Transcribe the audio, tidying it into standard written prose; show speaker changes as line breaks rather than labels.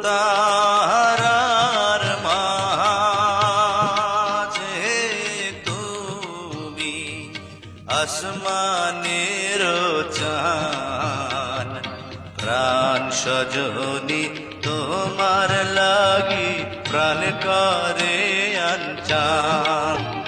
তারার মাঝে তুমি আসমানের চান, প্রাণ সজনী তোমার লাগি প্রাণ করে আনচান।